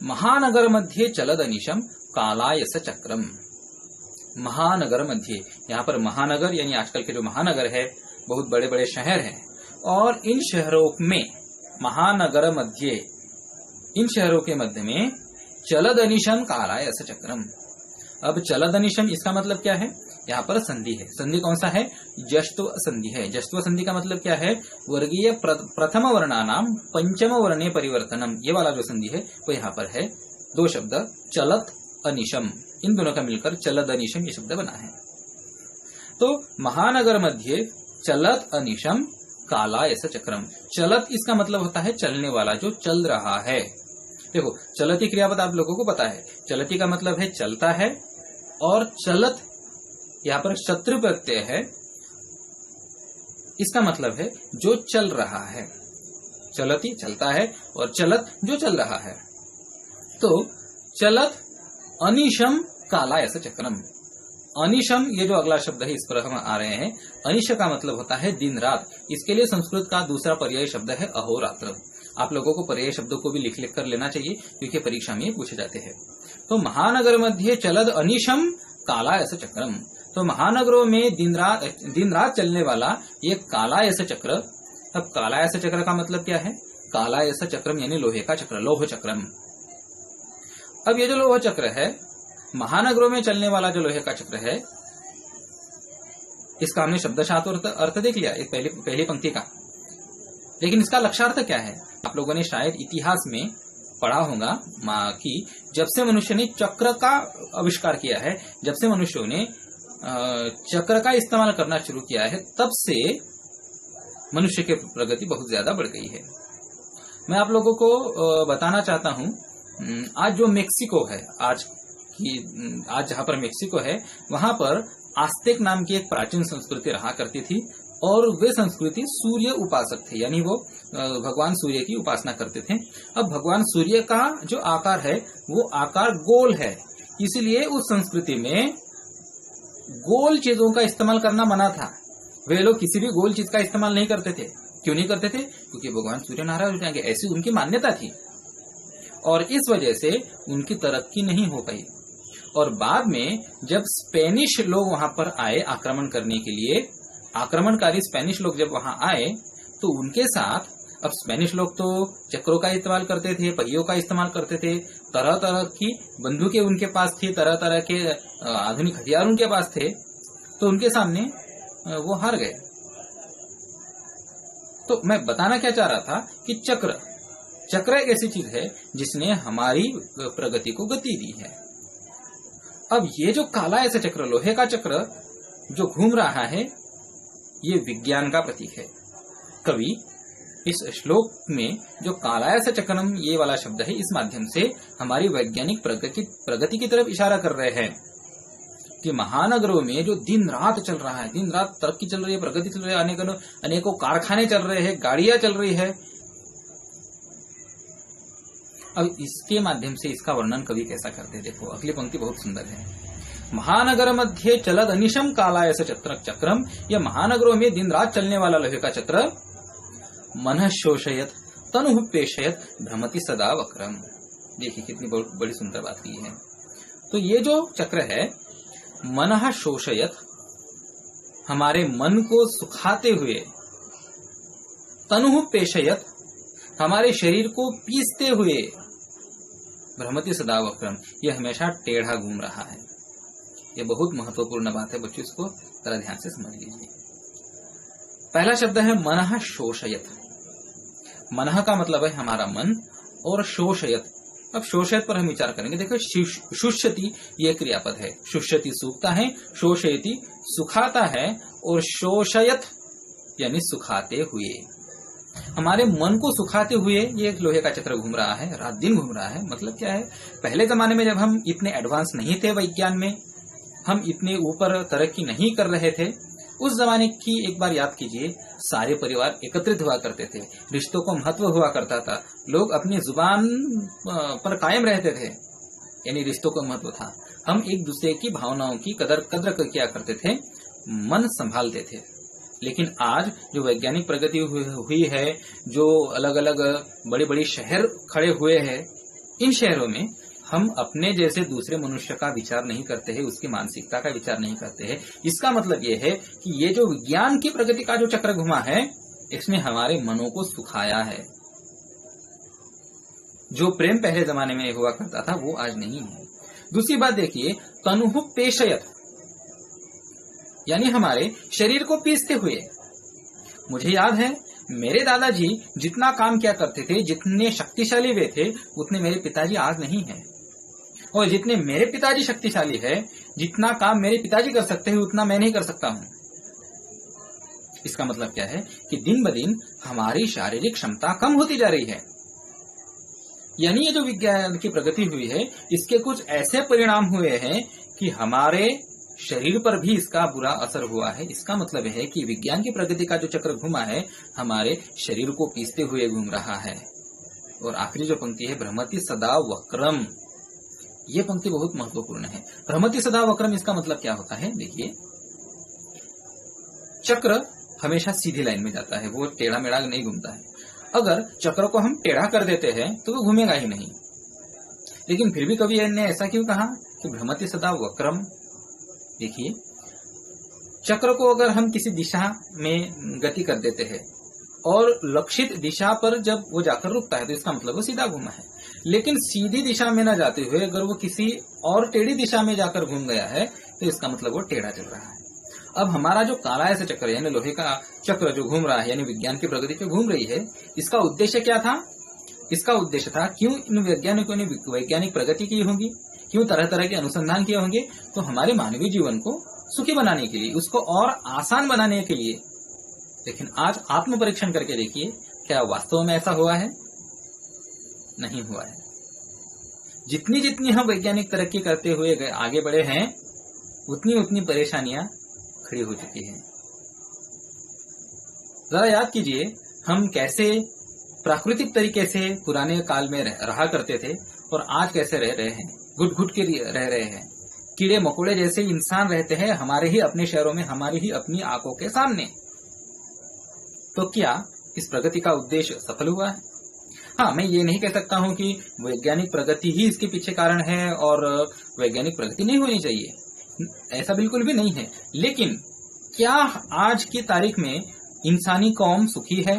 महानगर मध्ये चलदनिशम कालायस चक्रम। महानगर मध्य, यहाँ पर महानगर यानी आजकल के जो महानगर है, बहुत बड़े बड़े शहर हैं, और इन शहरों में महानगर मध्य, इन शहरों के मध्य में चलदनिशम कालायस चक्रम। अब चलदनिशम इसका मतलब क्या है? यहाँ पर संधि है। संधि कौन सा है? जश्त्व संधि है। जश्त्व संधि का मतलब क्या है? वर्गीय प्रथम वर्णानाम पंचम वर्णे परिवर्तनम, ये वाला जो संधि है वो यहाँ पर है। दो शब्द चलत अनिशम, इन दोनों का मिलकर चलद अनिशम ये शब्द बना है। तो महानगर मध्य चलत अनिशम कालायस चक्रम। चलत इसका मतलब होता है चलने वाला, जो चल रहा है। देखो, चलती क्रियापद आप लोगों को पता है, चलती का मतलब है चलता है, और चलत यहाँ पर शत्रु प्रत्यय है, इसका मतलब है जो चल रहा है। चलती चलता है और चलत जो चल रहा है। तो चलत अनिशम कालायस चक्रम। अनिशम ये जो अगला शब्द है इस पर हम आ रहे हैं। अनिश का मतलब होता है दिन रात। इसके लिए संस्कृत का दूसरा पर्याय शब्द है अहोरात्र। आप लोगों को पर्याय शब्दों को भी लिख लिख कर लेना चाहिए, क्योंकि परीक्षा में पूछे जाते हैं। तो महानगर मध्य चलद अनिशम कालायस चक्रम। तो महानगरों में दिन रात चलने वाला ये कालायस चक्र। अब कालायस चक्र का मतलब क्या है? कालायस चक्रम यानी लोहे का चक्र, लौह चक्रम। अब ये जो लौह चक्र है, महानगरों में चलने वाला जो लोहे का चक्र है, इसका हमने शब्दशास्त्र अर्थ देख लिया एक पहली पंक्ति का। लेकिन इसका लक्ष्यार्थ क्या है? आप लोगों ने शायद इतिहास में पढ़ा होगा कि जब से मनुष्य ने चक्र का आविष्कार किया है, जब से मनुष्यों ने चक्र का इस्तेमाल करना शुरू किया है, तब से मनुष्य की प्रगति बहुत ज्यादा बढ़ गई है। मैं आप लोगों को बताना चाहता हूं, आज जो मेक्सिको है, आज जहां पर मेक्सिको है, वहां पर आस्तेक नाम की एक प्राचीन संस्कृति रहा करती थी, और वे संस्कृति सूर्य उपासक थे, यानी वो भगवान सूर्य की उपासना करते थे। अब भगवान सूर्य का जो आकार है वो आकार गोल है, इसलिए उस संस्कृति में गोल चीजों का इस्तेमाल करना मना था। वे लोग किसी भी गोल चीज का इस्तेमाल नहीं करते थे। क्यों नहीं करते थे? क्योंकि भगवान सूर्य नाराज हो जाएंगे, ऐसी उनकी मान्यता थी, और इस वजह से उनकी तरक्की नहीं हो पाई। और बाद में जब स्पेनिश लोग वहां पर आए आक्रमण करने के लिए, आक्रमणकारी स्पेनिश लोग जब वहां आए, तो उनके साथ, अब स्पेनिश लोग तो चक्रों का इस्तेमाल करते थे, पहियों का इस्तेमाल करते थे, तरह तरह की बंदूकें उनके पास थी, तरह तरह के आधुनिक हथियार उनके पास थे, तो उनके सामने वो हार गए। तो मैं बताना क्या चाह रहा था कि चक्र एक ऐसी चीज है जिसने हमारी प्रगति को गति दी है। अब ये जो कालायस चक्र, लोहे का चक्र जो घूम रहा है, ये विज्ञान का प्रतीक है। कवि इस श्लोक में जो कालायस चक्रम ये वाला शब्द है, इस माध्यम से हमारी वैज्ञानिक प्रगति की तरफ इशारा कर रहे हैं कि महानगरों में जो दिन रात चल रहा है, दिन रात तरक्की चल रही है, प्रगति चल रही है, अनेकों कारखाने चल रहे हैं, गाड़ियां चल रही है। अब इसके माध्यम से इसका वर्णन कवि कैसा करते हैं, देखो अगली पंक्ति बहुत सुंदर है। महानगर मध्य चलद अनिशम कालायस चक्रम। यह महानगरों में दिन रात चलने वाला लोहे का चक्र मन शोषयत तनु पेशयत भ्रमति सदा वक्रम। देखिए कितनी बड़ी सुंदर बात की है। तो ये जो चक्र है, मन शोषयत, हमारे मन को सुखाते हुए, तनु पेशयत, हमारे शरीर को पीसते हुए, भ्रमति सदा वक्रम, यह हमेशा टेढ़ा घूम रहा है। यह बहुत महत्वपूर्ण बात है बच्चों, इसको जरा ध्यान से समझ लीजिए। पहला शब्द है मनः शोषयत। मनः का मतलब है हमारा मन, और शोषयत, अब शोषयत पर हम विचार करेंगे। देखो शुष्यति ये क्रियापद है, शुष्यति सूखता है, शोषयति सुखाता है, और शोषयत यानी सुखाते हुए, हमारे मन को सुखाते हुए ये एक लोहे का चक्र घूम रहा है, रात दिन घूम रहा है। मतलब क्या है, पहले जमाने में जब हम इतने एडवांस नहीं थे विज्ञान में, हम इतने ऊपर तरक्की नहीं कर रहे थे, उस जमाने की एक बार याद कीजिए, सारे परिवार एकत्रित हुआ करते थे, रिश्तों को महत्व हुआ करता था, लोग अपनी जुबान पर कायम रहते थे, यानी रिश्तों को महत्व था। हम एक दूसरे की भावनाओं की कद्र किया करते थे, मन संभालते थे। लेकिन आज जो वैज्ञानिक प्रगति हुई है, जो अलग अलग बड़ी बड़ी शहर खड़े हुए हैं, इन शहरों में हम अपने जैसे दूसरे मनुष्य का विचार नहीं करते हैं, उसकी मानसिकता का विचार नहीं करते हैं। इसका मतलब यह है कि ये जो विज्ञान की प्रगति का जो चक्र घुमा है, इसने हमारे मनों को सुखाया है। जो प्रेम पहले जमाने में हुआ करता था वो आज नहीं है। दूसरी बात देखिए, तनुहु पेशयत, यानी हमारे शरीर को पीसते हुए। मुझे याद है मेरे दादाजी जितना काम किया करते थे, जितने शक्तिशाली वे थे, उतने मेरे पिताजी आज नहीं है। और जितने मेरे पिताजी शक्तिशाली है, जितना काम मेरे पिताजी कर सकते हैं, उतना मैं नहीं कर सकता हूं। इसका मतलब क्या है कि दिन ब दिन हमारी शारीरिक क्षमता कम होती जा रही है। यानी ये जो विज्ञान की प्रगति हुई है, इसके कुछ ऐसे परिणाम हुए हैं कि हमारे शरीर पर भी इसका बुरा असर हुआ है। इसका मतलब है कि विज्ञान की प्रगति का जो चक्र घुमा है, हमारे शरीर को पीसते हुए घूम रहा है। और आखिरी जो पंक्ति है, भ्रमति सदा वक्रम, ये पंक्ति बहुत महत्वपूर्ण है। भ्रमति सदा वक्रम, इसका मतलब क्या होता है? देखिए, चक्र हमेशा सीधी लाइन में जाता है, वो टेढ़ा मेढ़ा नहीं घूमता है। अगर चक्र को हम टेढ़ा कर देते हैं तो वो घूमेगा ही नहीं। लेकिन फिर भी कवि ने ऐसा क्यों कहा कि भ्रमति सदा वक्रम? देखिए, चक्र को अगर हम किसी दिशा में गति कर देते हैं और लक्षित दिशा पर जब वो जाकर रुकता है, तो इसका मतलब वो सीधा घूमा है। लेकिन सीधी दिशा में न जाते हुए अगर वो किसी और टेढ़ी दिशा में जाकर घूम गया है, तो इसका मतलब वो टेढ़ा चल रहा है। अब हमारा जो कालायस चक्र यानी लोहे का चक्र जो घूम रहा है, यानी विज्ञान की प्रगति जो घूम रही है, इसका उद्देश्य क्या था? इसका उद्देश्य था, क्यों इन वैज्ञानिकों ने वैज्ञानिक प्रगति की होगी, क्यों तरह तरह के अनुसंधान किए होंगे? तो हमारे मानवीय जीवन को सुखी बनाने के लिए, उसको और आसान बनाने के लिए। लेकिन आज आत्म परीक्षण करके देखिए, क्या वास्तव में ऐसा हुआ है? नहीं हुआ है। जितनी जितनी हम वैज्ञानिक तरक्की करते हुए आगे बढ़े हैं, उतनी उतनी परेशानियां खड़ी हो चुकी है। जरा याद कीजिए, हम कैसे प्राकृतिक तरीके से पुराने काल में रहा करते थे और आज कैसे रह रहे हैं, घुट घुट के रह रहे हैं। कीड़े मकोड़े जैसे इंसान रहते हैं हमारे ही अपने शहरों में, हमारी ही अपनी आंखों के सामने। तो क्या इस प्रगति का उद्देश्य सफल हुआ है? हाँ, मैं ये नहीं कह सकता हूं कि वैज्ञानिक प्रगति ही इसके पीछे कारण है और वैज्ञानिक प्रगति नहीं होनी चाहिए, ऐसा बिल्कुल भी नहीं है। लेकिन क्या आज की तारीख में इंसानी कौम सुखी है?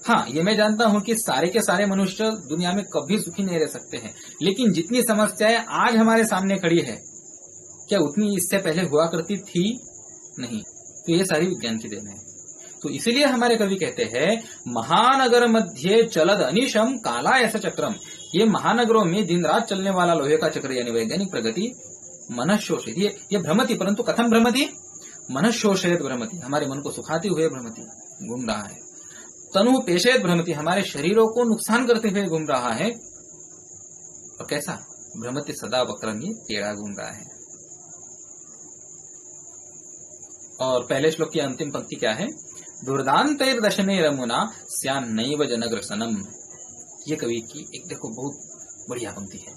हाँ, ये मैं जानता हूं कि सारे के सारे मनुष्य दुनिया में कभी सुखी नहीं रह सकते हैं। लेकिन जितनी समस्याएं आज हमारे सामने खड़ी है, क्या उतनी इससे पहले हुआ करती थी? नहीं। तो ये सारी विज्ञान की देन है। तो इसीलिए हमारे कवि कहते हैं, महानगर मध्य चलद अनिशम कालायस चक्रम। ये महानगरों में दिन रात चलने वाला लोहे का चक्र यानी वैज्ञानिक प्रगति मनशोषित, ये भ्रमति, परंतु कथम भ्रमति? मनशोषित भ्रमति, हमारे मन को सुखाते हुए भ्रमति घूम रहा है। तनु पेशयत भ्रमति, हमारे शरीरों को नुकसान करते हुए घूम रहा है। और कैसा? भ्रमति सदा वक्रम, ये टेढ़ा घूम रहा है। और पहले श्लोक की अंतिम पंक्ति क्या है? दुर्दांतैर्दशने रमुना स्यान्नैव जनग्रसनम। ये कवि की एक देखो बहुत बढ़िया पंक्ति है।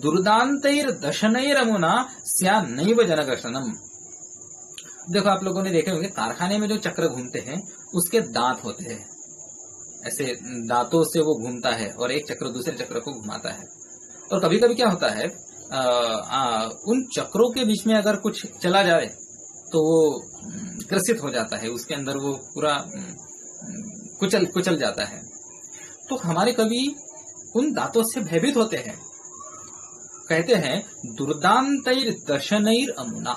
दुर्दांतैर्दशनैरमुना स्यान्नैव जनग्रसनम। देखो, आप लोगों ने देखे होंगे कारखाने में जो चक्र घूमते हैं उसके दांत होते हैं, ऐसे दांतों से वो घूमता है और एक चक्र दूसरे चक्र को घुमाता है। और कभी कभी क्या होता है, उन चक्रों के बीच में अगर कुछ चला जाए तो वो ग्रसित हो जाता है, उसके अंदर वो पूरा कुचल जाता है। तो हमारे कवि उन दांतों से भयभीत होते हैं। कहते हैं, दुर्दांतैर दर्शनैर अमुना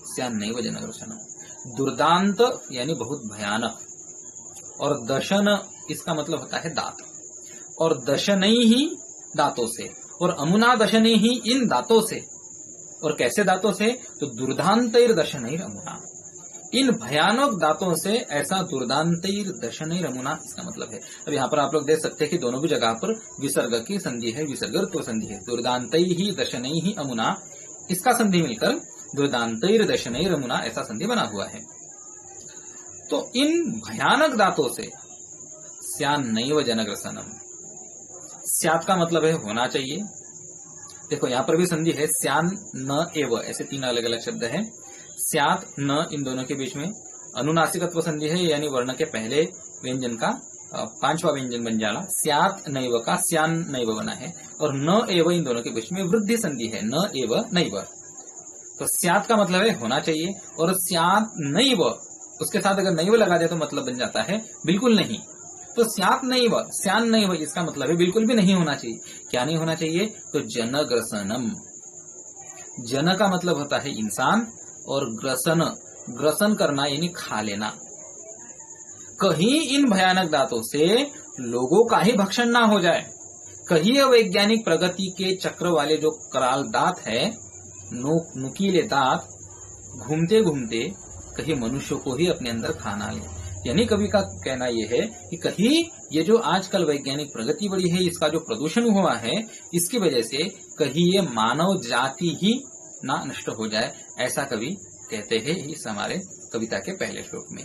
स्यान्नैव जनग्रसनम। दुर्दांत यानी बहुत भयानक, और दर्शन इसका मतलब होता है दांत, और दशनै ही दांतों से, और अमुना दशनै ही इन दांतों से। और कैसे दांतों से? तो दुर्दांतैर दशनैर अमुना, इन भयानक दांतों से ऐसा दुर्दांतैर दशनैर अमुना, इसका मतलब है। अब यहाँ पर आप लोग देख सकते हैं कि दोनों भी जगह पर विसर्ग की संधि है, विसर्गत्व संधि है। दुर्दांतै ही दशनै ही अमुना, इसका संधि मिलकर दुर्दांतैर दशनैर अमुना ऐसा संधि बना हुआ है। तो इन भयानक दांतों से स्यान्नैव जनग्रसनम, स्यात् का मतलब है होना चाहिए। देखो यहाँ पर भी संधि है, स्यान न एव, ऐसे तीन अलग अलग शब्द है। स्यात् न, इन दोनों के बीच में अनुनासिकत्व संधि है, यानी वर्ण के पहले व्यंजन का पांचवा व्यंजन बन जाला स्यात नैव का स्यान नैव बना है, और न एव इन दोनों के बीच में वृद्धि संधि है, न एव नैव। तो स्यात का मतलब है होना चाहिए, और स्यात नैव उसके साथ अगर नैव लगा दे तो मतलब बन जाता है बिल्कुल नहीं। तो स्यात नैव स्यान नैव इसका मतलब है बिल्कुल भी नहीं होना चाहिए। क्या नहीं होना चाहिए? तो जनग्रसनम। जन का मतलब होता है इंसान, और ग्रसन ग्रसन करना यानी खा लेना। कहीं इन भयानक दांतों से लोगों का ही भक्षण ना हो जाए। कहीं वैज्ञानिक प्रगति के चक्र वाले जो कराल दांत है, नुकीले दांत, घूमते घूमते कहीं मनुष्यों को ही अपने अंदर खाना ले। यानी कवि का कहना यह है कि कहीं ये जो आजकल वैज्ञानिक प्रगति बढ़ी है, इसका जो प्रदूषण हुआ है, इसकी वजह से कहीं ये मानव जाति ही ना नष्ट हो जाए, ऐसा कवि कहते हैं इस हमारे कविता के पहले श्लोक में।